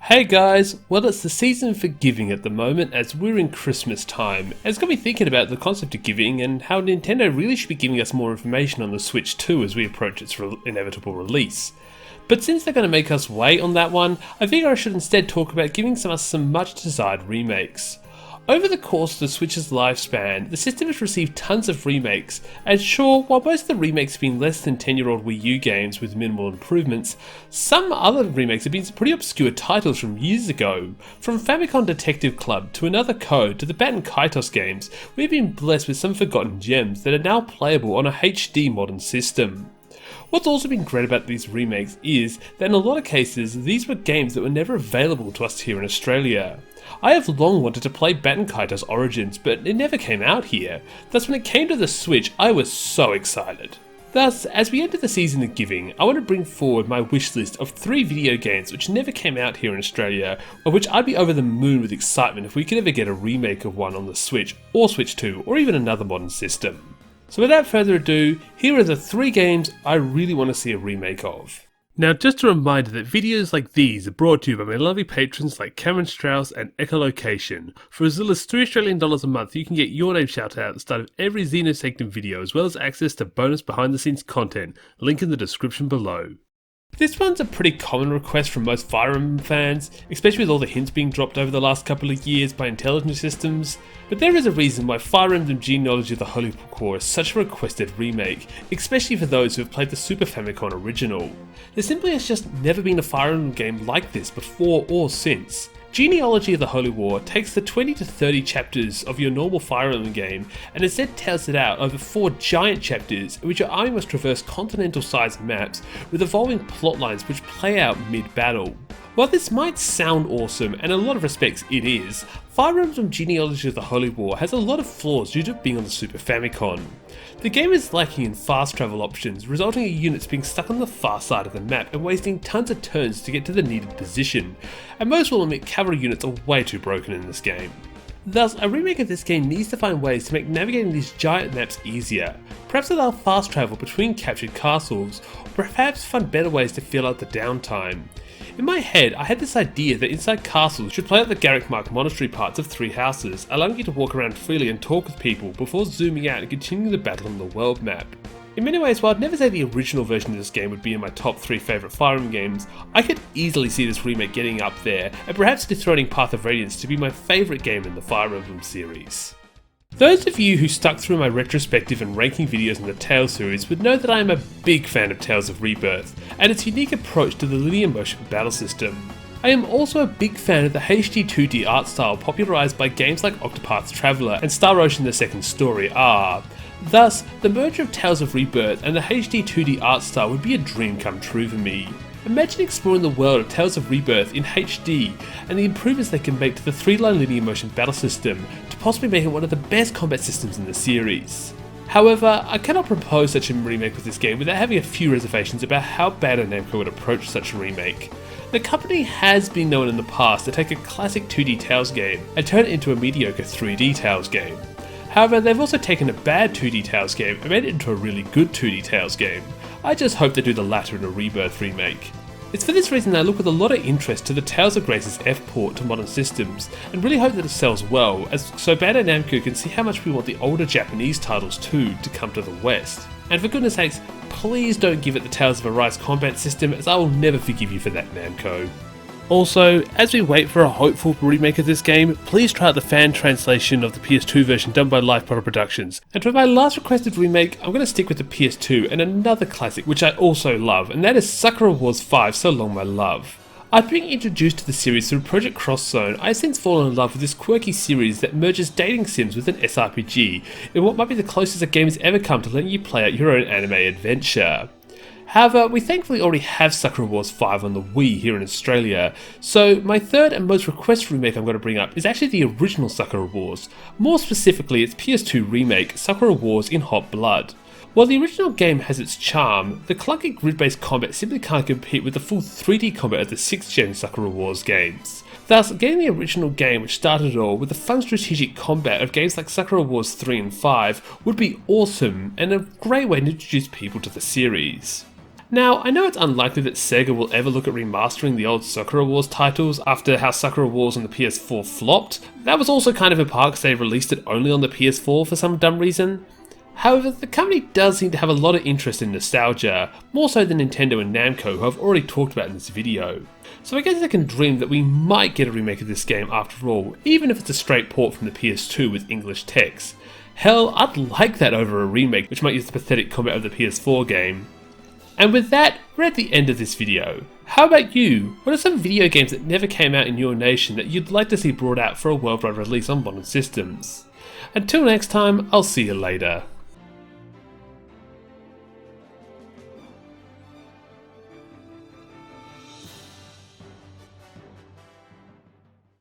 Hey guys, well it's the season for giving at the moment as we're in Christmas time, and it's got me thinking about the concept of giving and how Nintendo really should be giving us more information on the Switch 2 as we approach its inevitable release. But since they're going to make us wait on that one, I figure I should instead talk about giving us some much desired remakes. Over the course of the Switch's lifespan, the system has received tons of remakes, and sure, while most of the remakes have been less than 10-year-old Wii U games with minimal improvements, some other remakes have been some pretty obscure titles from years ago. From Famicom Detective Club to Another Code to the Bat and Kaitos games, we've been blessed with some forgotten gems that are now playable on a HD modern system. What's also been great about these remakes is that in a lot of cases, these were games that were never available to us here in Australia. I have long wanted to play Bat and Kaitos Origins, but it never came out here. Thus, when it came to the Switch, I was so excited. Thus, as we enter the season of giving, I want to bring forward my wish list of 3 video games which never came out here in Australia, of which I'd be over the moon with excitement if we could ever get a remake of one on the Switch, or Switch 2, or even another modern system. So without further ado, here are the 3 games I really want to see a remake of. Now, just a reminder that videos like these are brought to you by my lovely patrons like Cameron Strauss and Echolocation. For as little as $3 a month, you can get your name shouted out at the start of every Xenosanctum video, as well as access to bonus behind-the-scenes content, link in the description below. This one's a pretty common request from most Fire Emblem fans, especially with all the hints being dropped over the last couple of years by intelligence systems, but there is a reason why Fire Emblem Genealogy of the Holy War is such a requested remake, especially for those who have played the Super Famicom original. There simply has just never been a Fire Emblem game like this before or since. Genealogy of the Holy War takes the 20 to 30 chapters of your normal Fire Emblem game and instead tells it out over 4 giant chapters in which your army must traverse continental-sized maps with evolving plotlines which play out mid-battle. While this might sound awesome, and in a lot of respects it is, Fire Emblem Genealogy of the Holy War has a lot of flaws due to it being on the Super Famicom. The game is lacking in fast travel options, resulting in units being stuck on the far side of the map and wasting tons of turns to get to the needed position, and most will admit cavalry units are way too broken in this game. Thus, a remake of this game needs to find ways to make navigating these giant maps easier, perhaps allow fast travel between captured castles, or perhaps find better ways to fill out the downtime. In my head, I had this idea that inside castles should play out the Garrick-marked monastery parts of 3 houses, allowing you to walk around freely and talk with people before zooming out and continuing the battle on the world map. In many ways, while I'd never say the original version of this game would be in my top 3 favourite Fire Emblem games, I could easily see this remake getting up there, and perhaps dethroning Path of Radiance to be my favourite game in the Fire Emblem series. Those of you who stuck through my retrospective and ranking videos in the Tales series would know that I am a big fan of Tales of Rebirth, and its unique approach to the linear motion battle system. I am also a big fan of the HD 2D art style popularised by games like Octopath Traveler and Star Ocean The Second Story are. Thus, the merger of Tales of Rebirth and the HD 2D art style would be a dream come true for me. Imagine exploring the world of Tales of Rebirth in HD and the improvements they can make to the 3-line linear motion battle system to possibly make it one of the best combat systems in the series. However, I cannot propose such a remake with this game without having a few reservations about how Bandai Namco would approach such a remake. The company has been known in the past to take a classic 2D Tales game and turn it into a mediocre 3D Tales game. However, they've also taken a bad 2D Tales game and made it into a really good 2D Tales game. I just hope they do the latter in a Rebirth remake. It's for this reason that I look with a lot of interest to the Tales of Grace's F port to modern systems, and really hope that it sells well, so Bandai Namco can see how much we want the older Japanese titles too to come to the West. And for goodness sakes, please don't give it the Tales of Arise combat system, as I will never forgive you for that, Namco. Also, as we wait for a hopeful remake of this game, please try out the fan translation of the PS2 version done by Life Potter Productions. And for my last requested remake, I'm going to stick with the PS2 and another classic which I also love, and that is Sakura Wars 5 So Long My Love. After being introduced to the series through Project Cross Zone, I have since fallen in love with this quirky series that merges dating sims with an SRPG in what might be the closest a game has ever come to letting you play out your own anime adventure. However, we thankfully already have Sakura Wars 5 on the Wii here in Australia, so my third and most requested remake I'm going to bring up is actually the original Sakura Wars, more specifically its PS2 remake, Sakura Wars in Hot Blood. While the original game has its charm, the clunky grid-based combat simply can't compete with the full 3D combat of the 6th gen Sakura Wars games. Thus, getting the original game which started it all with the fun strategic combat of games like Sakura Wars 3 and 5 would be awesome and a great way to introduce people to the series. Now, I know it's unlikely that Sega will ever look at remastering the old Sakura Wars titles after how Sakura Wars on the PS4 flopped. That was also kind of in part because they released it only on the PS4 for some dumb reason. However, the company does seem to have a lot of interest in nostalgia, more so than Nintendo and Namco, who I've already talked about in this video. So I guess I can dream that we might get a remake of this game after all, even if it's a straight port from the PS2 with English text. Hell, I'd like that over a remake which might use the pathetic combat of the PS4 game. And with that, we're at the end of this video. How about you? What are some video games that never came out in your nation that you'd like to see brought out for a worldwide release on modern systems? Until next time, I'll see you later.